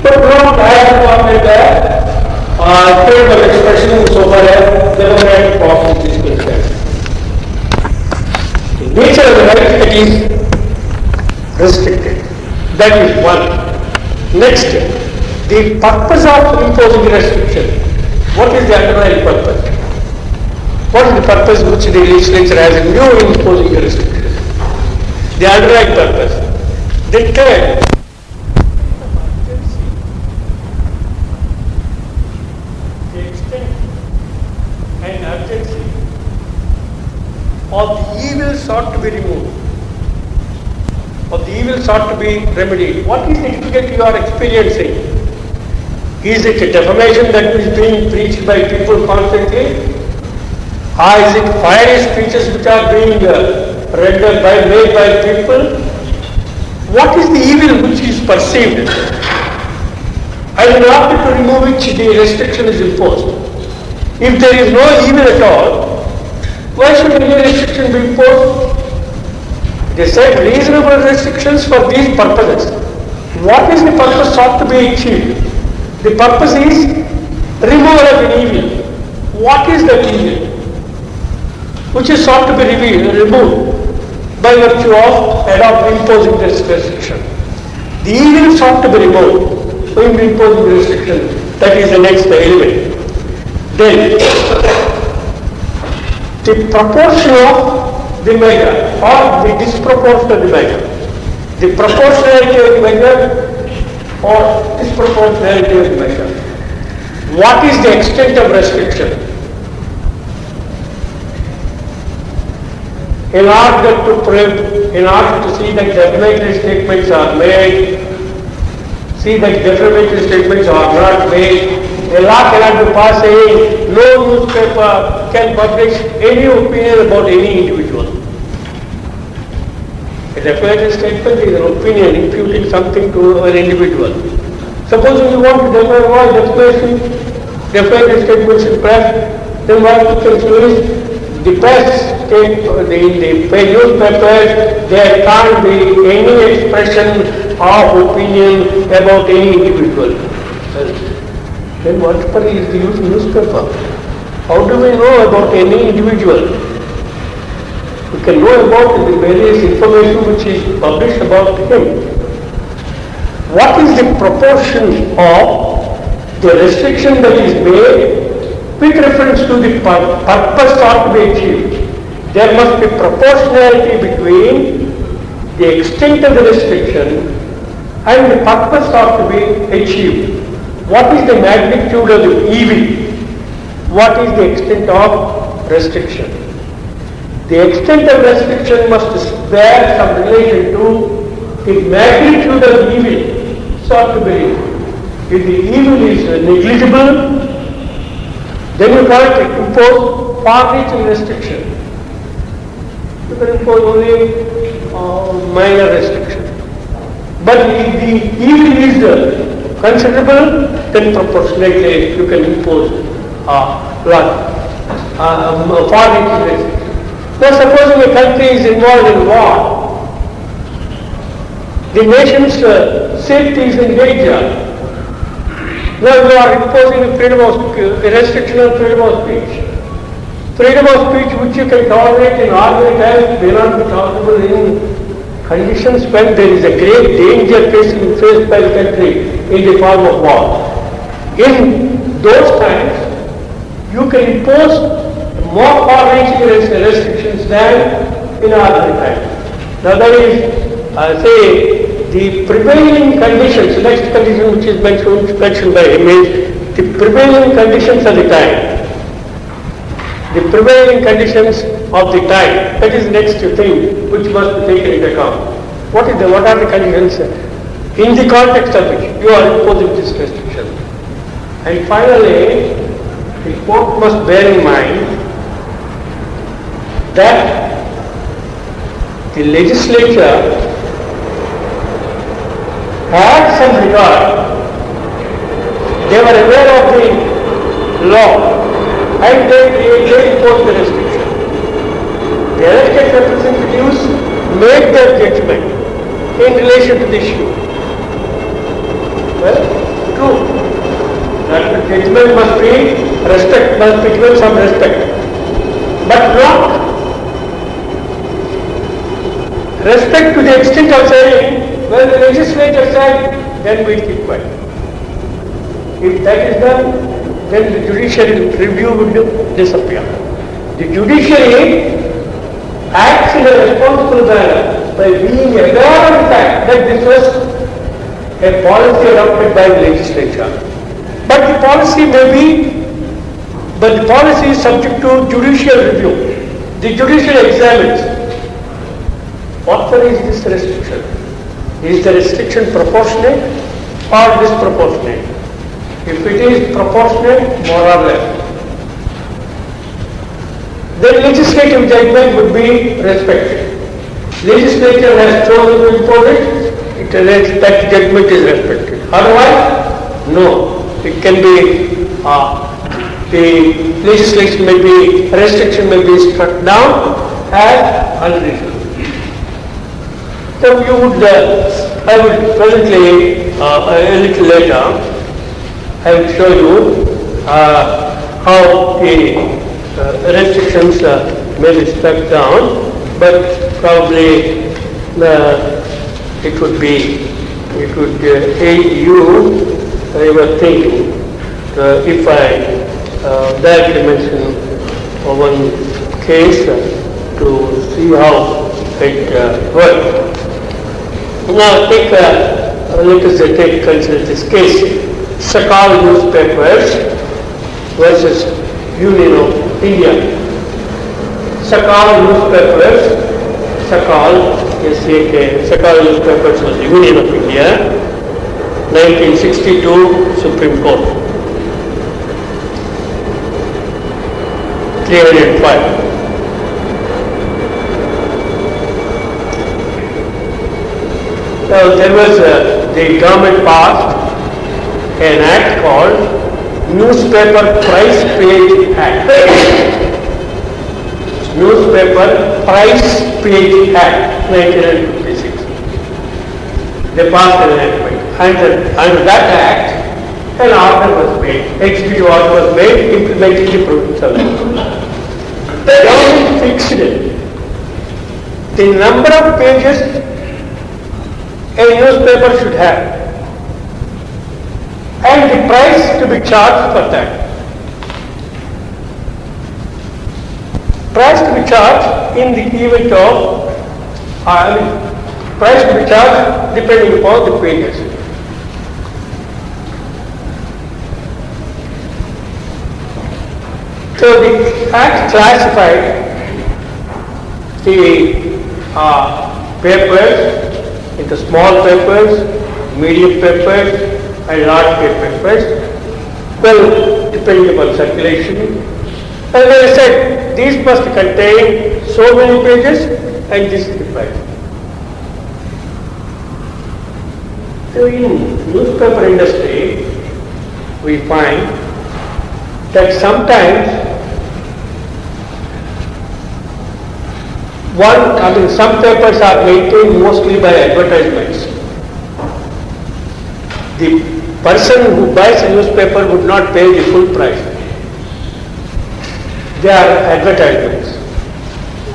but not as freedom of expression so far as democratic process is concerned. The nature of the right is restricted. That is one. Next, the purpose of imposing restriction. What is the underlying purpose? What is the purpose which the legislature has in view in imposing a restriction? The underlying purpose. The third, the extent and urgency of the evil sought to be removed, of the evil sought to be remedied. What is the difficulty you are experiencing? Is it a defamation that is being preached by people constantly? Or is it fiery speeches which are being rendered made by people? What is the evil which is perceived? And in order to remove which the restriction is imposed. If there is no evil at all, why should any restriction be imposed? They said reasonable restrictions for these purposes. What is the purpose sought to be achieved? The purpose is removal of an evil. What is that evil? Which is sought to be removed by virtue of imposing this restriction. The evil sought to be removed by imposing restriction. That is the next element. Then, the proportion of the measure or the disproportion of the measure. The proportionality of the measure or disproportionality of the measure. What is the extent of restriction? In order to see that defamatory statements are made, see that defamatory statements are not made, a law cannot be passed saying no newspaper can publish any opinion about any individual. A defamatory statement is an opinion imputing something to an individual. Suppose you want to avoid defamatory statements in press, then what you can do is the press in the newspapers, there can't be any expression of opinion about any individual. Then what is the use of newspaper? How do we know about any individual? We can know about the various information which is published about him. What is the proportion of the restriction that is made with reference to the purpose sought to be achieved? There must be proportionality between the extent of the restriction and the purpose sought to be achieved. What is the magnitude of the evil? What is the extent of restriction? The extent of restriction must bear some relation to the magnitude of evil sought to be removed. If the evil is negligible, then you can't impose far-reaching restriction. You can impose only minor restriction. But if the evil is considerable, then proportionately you can impose far-reaching restriction. Now supposing a country is involved in war, the nation's safety is in danger. Now you are imposing a restriction on freedom of speech. Freedom of speech which you can tolerate in ordinary times may not be tolerable in conditions when there is a great danger faced by the country in the form of war. In those times, you can impose more far-reaching restrictions than in ordinary times. Now that is, say, the prevailing conditions, next condition which is mentioned by him is the prevailing conditions of the time. The prevailing conditions of the time. That is the next thing which must be taken into account. What are the conditions in the context of which you are imposing this restriction? And finally, the court must bear in mind that the legislature had some regard. They were aware of the law and they imposed the restriction. The elected representatives made their judgment in relation to the issue. Well, judgment must be respect, must be given some respect. But not respect to the extent of saying, well, the legislature said, then we keep quiet. If that is done, then the judicial review would disappear. The judiciary acts in a responsible manner by being aware of the fact that this was a policy adopted by the legislature. But the policy is subject to judicial review. The judicial examines. What is this restriction? Is the restriction proportionate or disproportionate? If it is proportionate, more or less, then legislative judgment would be respected. Legislature has chosen to impose it, that judgment is respected. Otherwise, no. It can be, the legislation may be, restriction may be struck down as unreasonable. So you would, I would presently, a little later, I will show you how the restrictions may be struck down, but probably it would aid you. I was thinking if I directly mention one case to see how it works. Now let us consider this case. Sakal newspapers versus Union of India. Sakal newspapers, Sakal newspapers was the Union of India, 1962 Supreme Court, 305. Now there was the government passed an act called Newspaper Price Page Act. Newspaper Price Page Act, 1956. They passed an enactment. Under that act, an order was made, executive order was made implementing the provisions of law. The government fixed the number of pages a newspaper should have and the price to be charged for that. Price to be charged in the event of, price to be charged depending upon the pages. So the act classified the papers into small papers, medium papers, and large papers, well, depending upon circulation. And then I said, these must contain so many pages, and this is the price. So in newspaper industry, we find that sometimes some papers are maintained mostly by advertisements. The person who buys a newspaper would not pay the full price. They are advertisements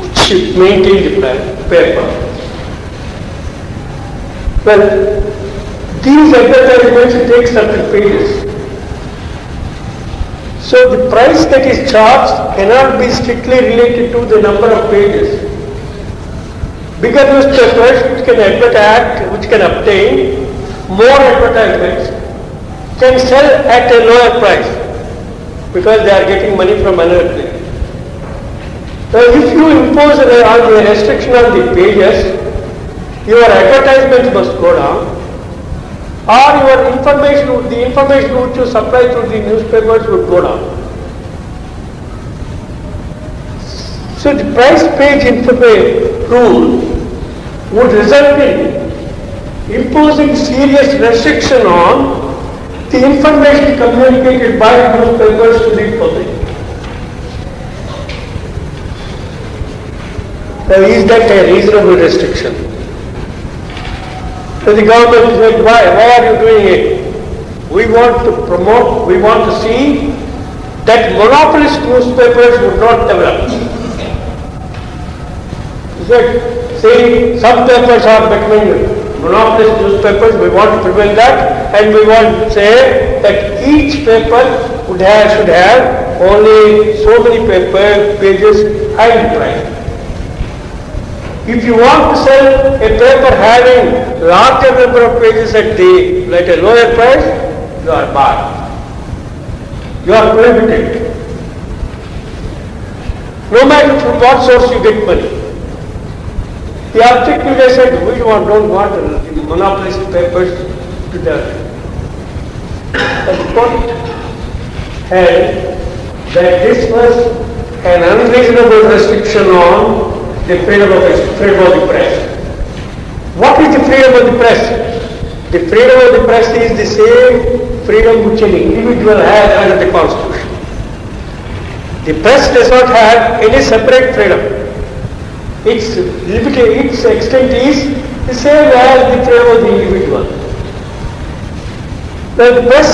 which maintain the paper. Well, these advertisements take certain pages. So the price that is charged cannot be strictly related to the number of pages. Bigger newspapers which can obtain more advertisements can sell at a lower price because they are getting money from another place. So if you impose a restriction on the pages, your advertisements must go down, or the information which you supply through the newspapers would go down. So the price page rule would result in imposing serious restriction on the information communicated by newspapers to the public. Now, is that a reasonable restriction? So the government said, why are you doing it? we want to promote, we want to see that monopolist newspapers would not develop. See, some papers are becoming monopolist newspapers, we want to prevent that, and we want to say that each paper should have only so many pages and price. If you want to sell a paper having larger number of pages at a lower price, you are barred. You are prohibited. No matter from what source you get money. The objective, they said, we don't want the monopolist papers to develop. The court held that this was an unreasonable restriction on the freedom of the press. What is the freedom of the press? The freedom of the press is the same freedom which an individual has under the Constitution. The press does not have any separate freedom. Its extent is the same as the freedom of the individual. The press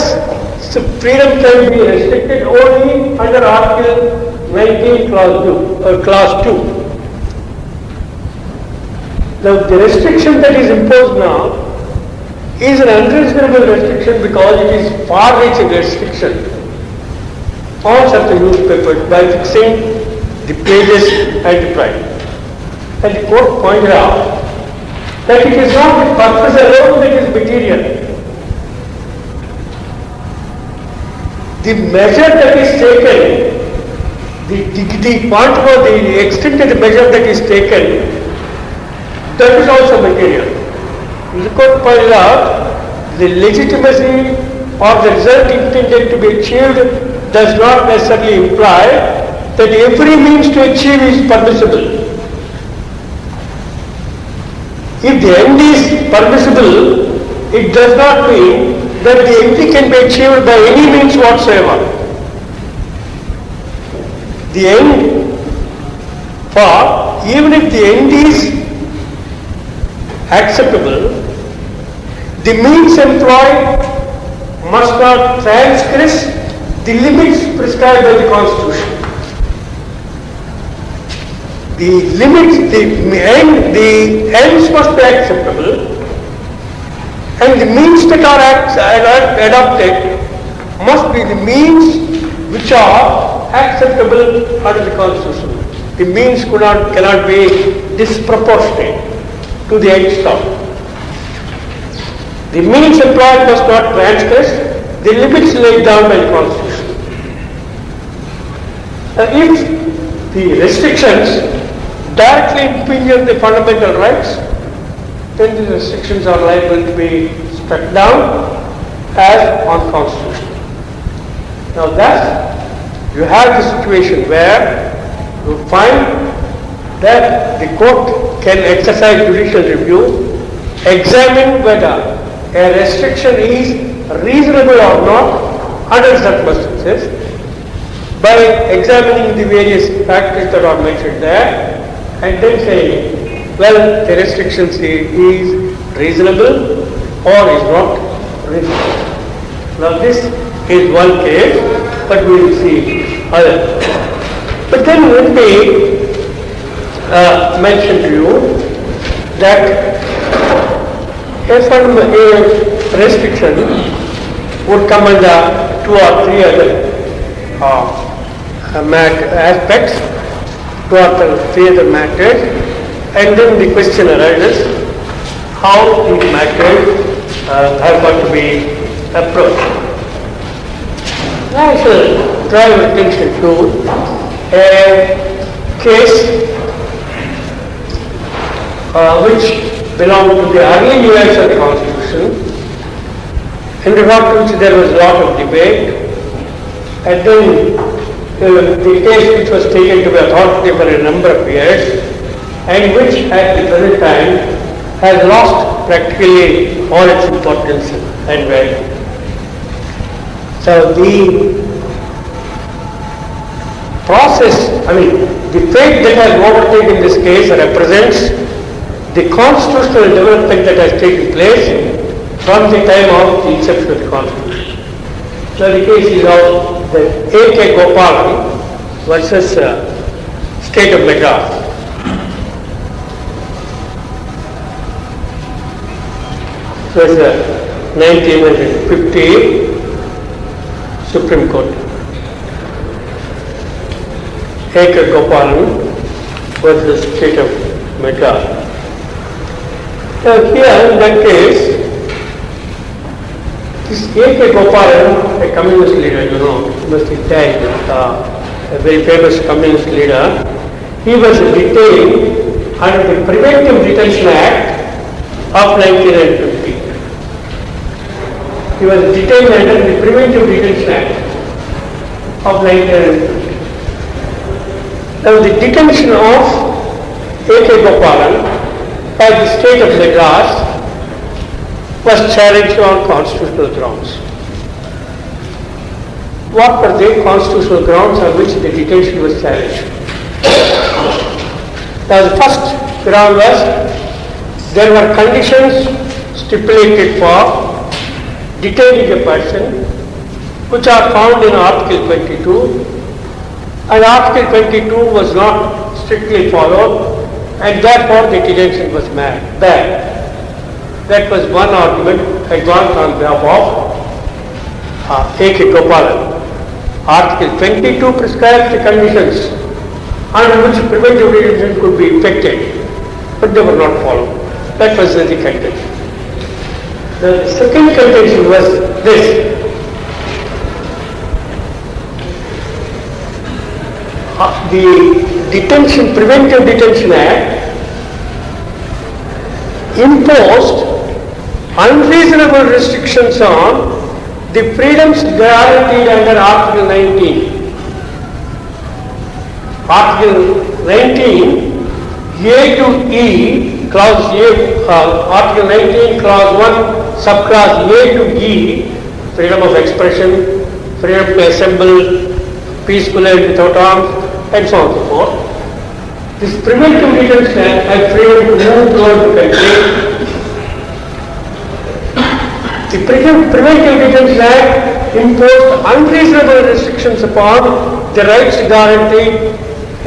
freedom can be restricted only under Article 19 Clause 2. The restriction that is imposed now is an unreasonable restriction because it is far-reaching restriction on certain newspapers by fixing the pages and the price. And the court pointed out that it is not the purpose alone that is material. The measure that is taken, the quantum or the extent of the measure that is taken, that is also material. The court pointed out the legitimacy of the result intended to be achieved does not necessarily imply that every means to achieve is permissible. If the end is permissible, it does not mean that the end can be achieved by any means whatsoever. The end, even if the end is acceptable, the means employed must not transgress the limits prescribed by the Constitution. The limits, the ends must be acceptable, and the means that are adopted must be the means which are acceptable under the Constitution. The means cannot be disproportionate to the end stop. The means employed must not transgress the limits laid down by the Constitution. If the restrictions directly impinge the fundamental rights, then the restrictions are liable to be struck down as unconstitutional. Now thus, you have the situation where you find that the court can exercise judicial review, examine whether a restriction is reasonable or not under circumstances by examining the various factors that are mentioned there, and then say, well, the restriction is reasonable or is not reasonable. Now this is one case, but we will see other. But then let me mention to you that a restriction would come under 2 or 3 other aspects, 2 or 3 other matters, and then the question arises how these matters have got to be approached. I shall draw your attention to a case which belonged to the early years of the Constitution, in regard to which there was a lot of debate, and then the case which was taken to be authoritative for a number of years, and which at the present time has lost practically all its importance and value. So the process, the fate that has overtaken this case represents the constitutional development that has taken place from the time of the inception of the Constitution. So the case is of the A.K. Gopalan versus State of Madras. So it's a 1950 Supreme Court. A.K. Gopalan versus State of Madras. So here in that case, this A.K. Gopalan, a communist leader, you know, must be died, a very famous communist leader, he was detained under the Preventive Detention Act of 1950. He was detained under the Preventive Detention Act of 1950. Now the detention of A.K. Gopalan by the State of Madras was challenged on constitutional grounds. What were the constitutional grounds on which the detention was challenged? Now the first ground was there were conditions stipulated for detaining a person which are found in Article 22, and Article 22 was not strictly followed, and therefore the detention was bad. That was one argument advanced on behalf of A.K. Gopalan. Article 22 prescribes the conditions under which preventive detention could be effected, but they were not followed. That was the contention. The second contention was this. The Preventive Detention Act imposed unreasonable restrictions on the freedoms guaranteed under Article 19. Article 19, A to E, Clause A, Article 19, Clause 1, Subclause A to E, freedom of expression, freedom to assemble peacefully and without arms, and so on and so forth. This Preventive Detention Act had freedom to move throughout the country. The Preventive Detention Act imposed unreasonable restrictions upon the rights guaranteed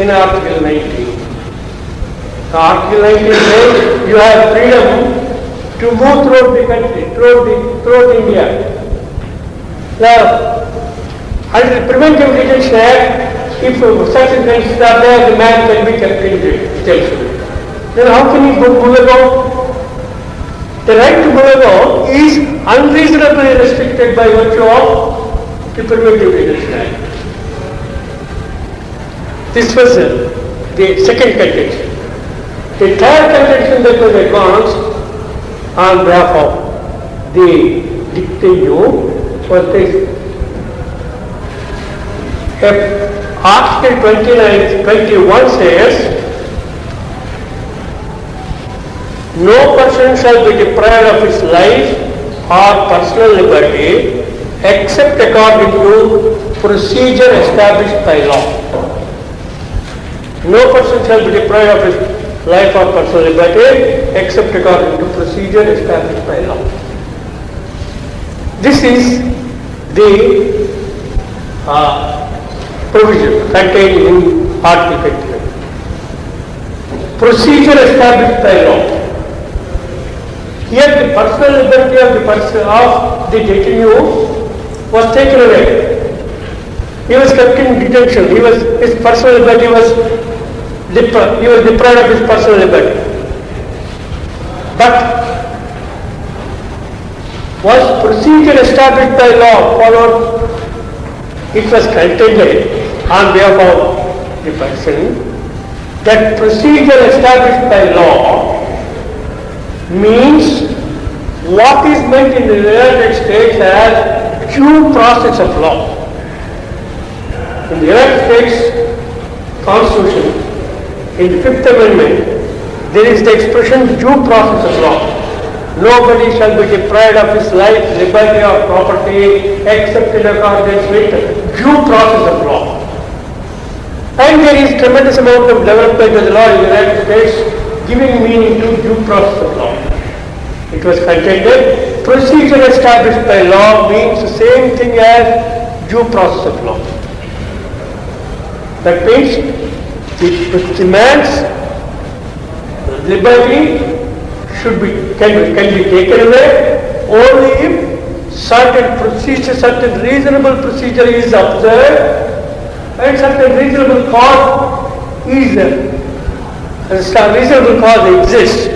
in Article 19. Article 19 says you have freedom to move throughout the country, throughout India. Now, under the Preventive Detention Act, if certain conditions are there, the man can be kept in detention. Then how can he move about? The right to move about is unreasonably restricted by virtue of the Preventive Detention Act. This was the second contention. The third contention that was advanced on behalf of the dictator was this. Article 21 says, no person shall be deprived of his life or personal liberty except according to procedure established by law. No person shall be deprived of his life or personal liberty except according to procedure established by law. This is the provision contained in Article 21. Procedure established by law. Here the personal liberty of the detainee was taken away. He was kept in detention. His personal liberty was deprived. He was deprived of his personal liberty. But was procedure established by law followed? It was contended on behalf of the person that procedure established by law means what is meant in the United States as due process of law. In the United States Constitution, in the Fifth Amendment, there is the expression due process of law. Nobody shall be deprived of his life, liberty or property except in accordance with due process of law. And there is tremendous amount of development of the law in the United States giving meaning to due process of law. It was contended procedure established by law means the same thing as due process of law. That means it demands liberty can be taken away only if certain reasonable procedure is observed and certain reasonable cause is there. A reasonable cause exists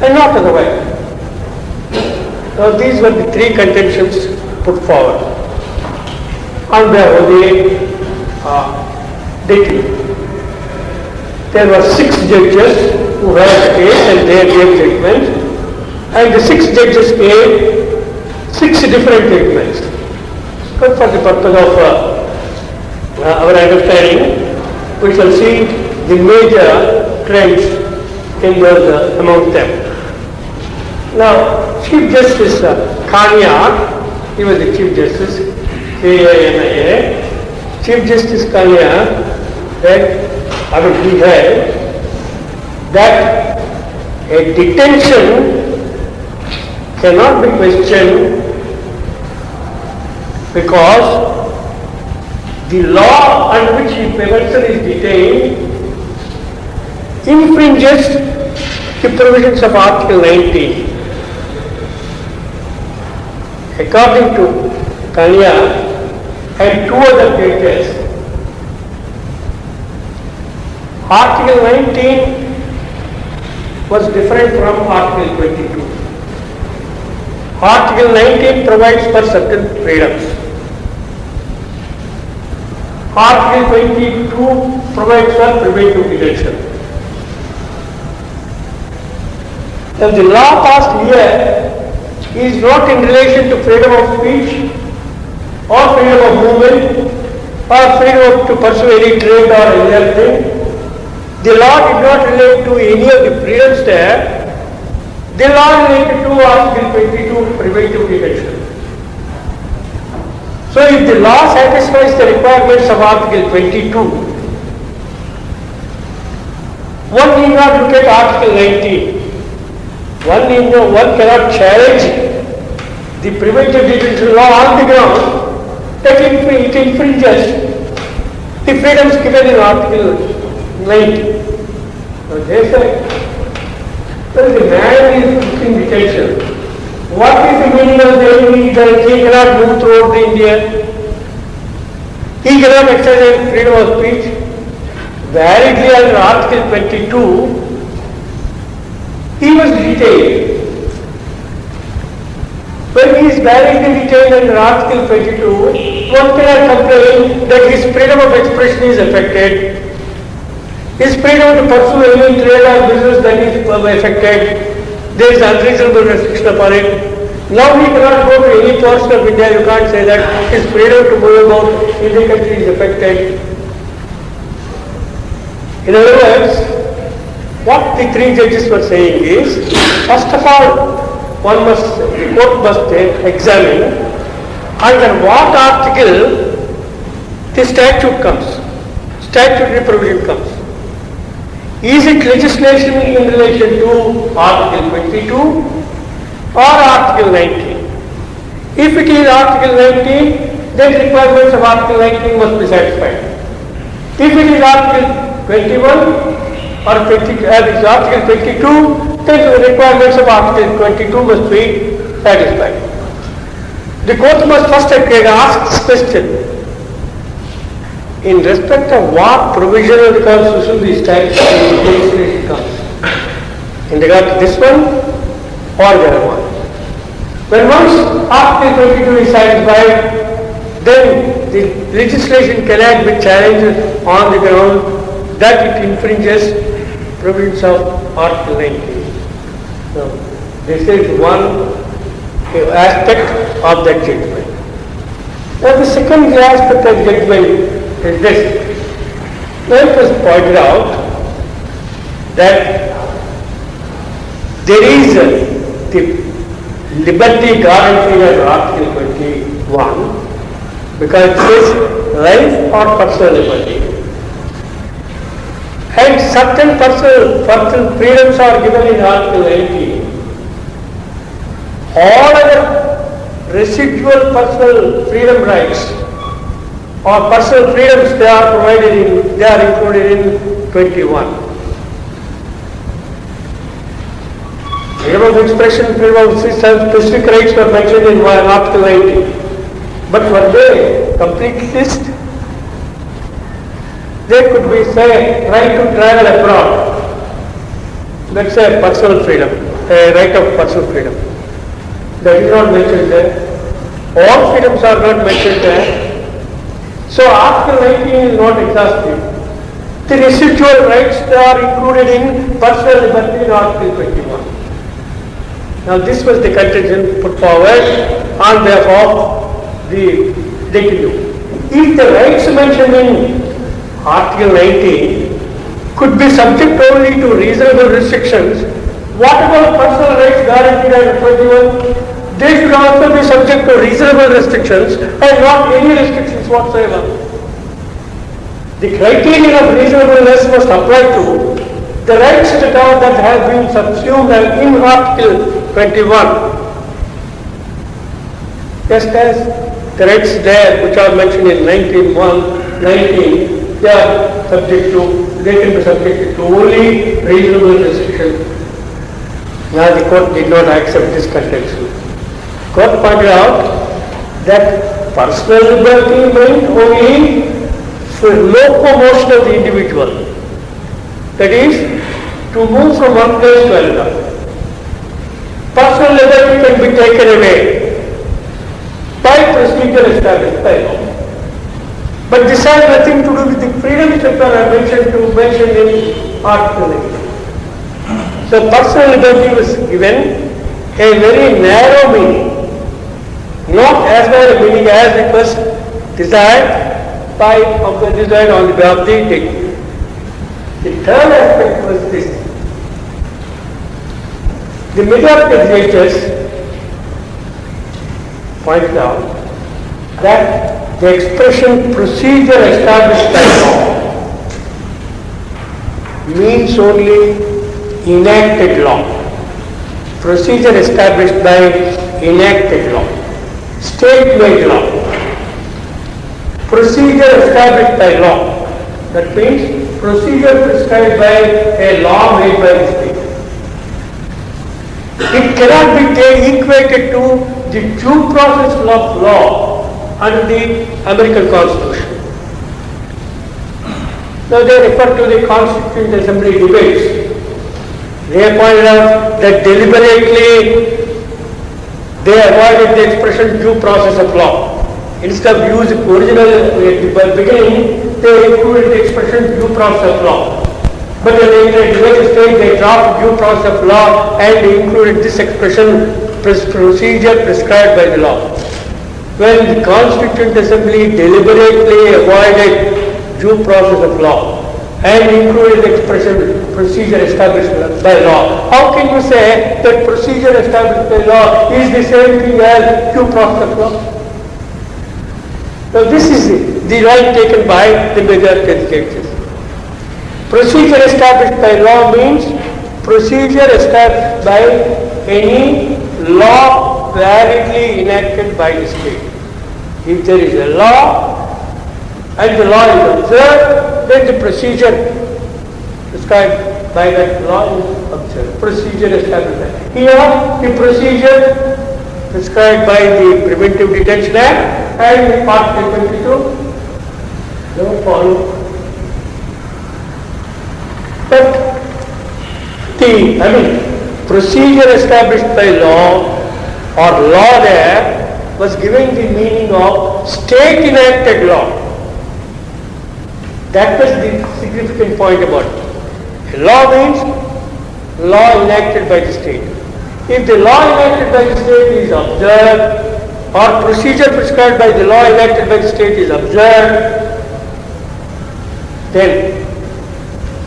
and not otherwise. Now these were the three contentions put forward on behalf of the detainee. There were 6 judges who heard the case and they gave judgment, and the 6 judges gave 6 different judgments. But for the purpose of our understanding, we shall see the major trends in those among them. Now, Chief Justice Kanya, he was the Chief Justice, KANIA. Chief Justice Kanya he held that a detention cannot be questioned because the law under which a person is detained infringes the provisions of Article 19. According to Kanya and 2 other judges, Article 19 was different from Article 22. Article 19 provides for certain freedoms. Article 22 provides for preventive detention. Now the law passed here is not in relation to freedom of speech or freedom of movement or freedom to pursue any trade or any other thing. The law did not relate to any of the freedoms there. The law related to Article 22, preventive detention. So if the law satisfies the requirements of Article 22, one need not look at Article 19. One cannot challenge the preventive detention law on the ground that it infringes the freedoms given in Article 19. So they say, well, the man is in detention. What is the meaning of saying that he cannot move throughout India? He cannot exercise freedom of speech? Validly under Article 22, he was detained. When he is validly detained under Article 22, one cannot complain that his freedom of expression is affected. His freedom to pursue any trade or business that is affected. There is unreasonable restriction upon it. Now he cannot go to any portion of India. You can't say that his freedom to move about in the country is affected. In other words, what the 3 judges were saying is, first of all, the court must examine under what article the statute comes, statutory provision comes. Is it legislation in relation to Article 22 or Article 19? If it is Article 19, then the requirements of Article 19 must be satisfied. If it is Article 21 or Article 22, then the requirements of Article 22 must be satisfied. The court must first ask this question: in respect of what provision of the Constitution the statute legislation comes? In regard to this one or the other one? When once Article 22 is satisfied, then the legislation cannot be challenged on the ground that it infringes provisions of Article 19. So, this is one aspect of that judgment. Now the second aspect of judgment is this. Now it was pointed out that there is the liberty guaranteed under Article 21 because it says life or personal liberty. And certain personal freedoms are given in Article 19. All other residual personal freedom rights or personal freedoms they are included in 21. Freedom of expression, freedom of specific rights were mentioned in Article 19. But were they complete list? There could be, say, right to travel abroad. Let's say personal freedom, a right of personal freedom. That is not mentioned there. All freedoms are not mentioned there. So Article 19 is not exhaustive. The residual rights are included in personal liberty in Article 21. Now this was the contention put forward on behalf of the detainee. If the rights mentioned in Article 19 could be subject only to reasonable restrictions, what about personal rights guaranteed under 21? They should also be subject to reasonable restrictions and not any restrictions whatsoever. The criterion of reasonableness must apply to the rights that have been subsumed in Article 21. Just as the rights there which are mentioned in 19, they are subject to, they can be subjected to only reasonable restrictions. Now the court did not accept this contention. Court pointed out that personal liberty meant only for locomotion of the individual. That is, to move from one place to another. Personal liberty can be taken away by procedure established by law. But this has nothing to do with the freedoms that are mentioned in Article 8. So personal liberty was given a very narrow meaning, not as narrow a meaning as it was desired on the behalf of the detainee. The third aspect was this. The majority of the judges pointed out that the expression procedure established by law means only enacted law. Procedure established by enacted law. State-made law. Procedure established by law. That means procedure prescribed by a law made by the state. It cannot be equated to the due process of law under the American Constitution. Now they refer to the Constituent Assembly debates. They pointed out that deliberately they avoided the expression due process of law. Instead of using original at the beginning, they included the expression due process of law. But in the debate stage, they dropped due process of law and included this expression procedure prescribed by the law. When the Constituent Assembly deliberately avoided due process of law and included the expression procedure established by law, how can you say that procedure established by law is the same thing as due process of law? Now this is the line taken by the majority of the judges. Procedure established by law means procedure established by any law validly enacted by the state. If there is a law and the law is observed, then the procedure prescribed by that law is observed. Procedure established by. Here, the procedure prescribed by the Preventive Detention Act and Part 22 don't follow. But procedure established by law or law there was giving the meaning of state enacted law. That was the significant point about it. Law means law enacted by the state. If the law enacted by the state is observed or procedure prescribed by the law enacted by the state is observed, then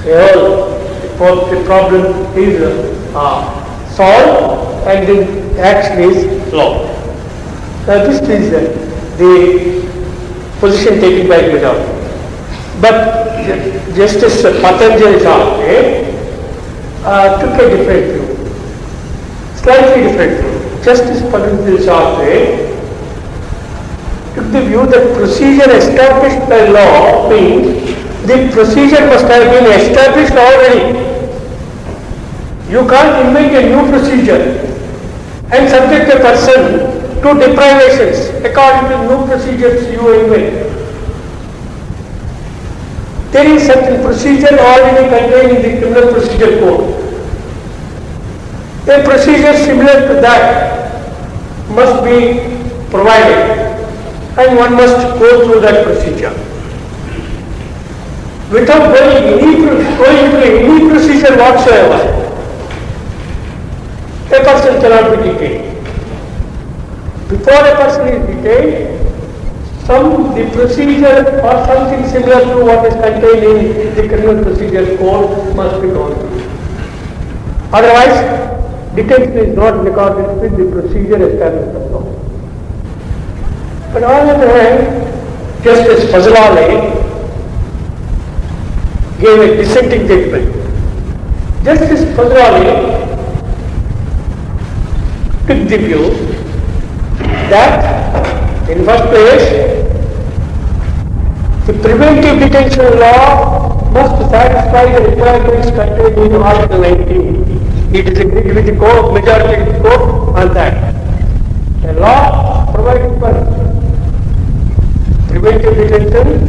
the problem is solved and the action is law. Now this is the position taken by the majority. But Justice Patanjali took a different view, slightly different view. Justice Bonafide took the view that procedure established by law means the procedure must have been established already. You can't invent a new procedure and subject a person to deprivations according to new procedures you invent. There is certain procedure already contained in the criminal procedure code. A procedure similar to that must be provided and one must go through that procedure. Without going through any procedure whatsoever, a person cannot be detained. Before a person is detained, the procedure or something similar to what is contained in the criminal procedure code must be gone through. Otherwise, detention is not in accordance with the procedure established by law. But on the other hand, Justice Fazlale gave a dissenting judgment. Justice Fazlale took the view that, in first place, the preventive detention law must satisfy the requirements contained in Article 19. He disagreed with the court, majority of the court on that. The law providing for preventive detention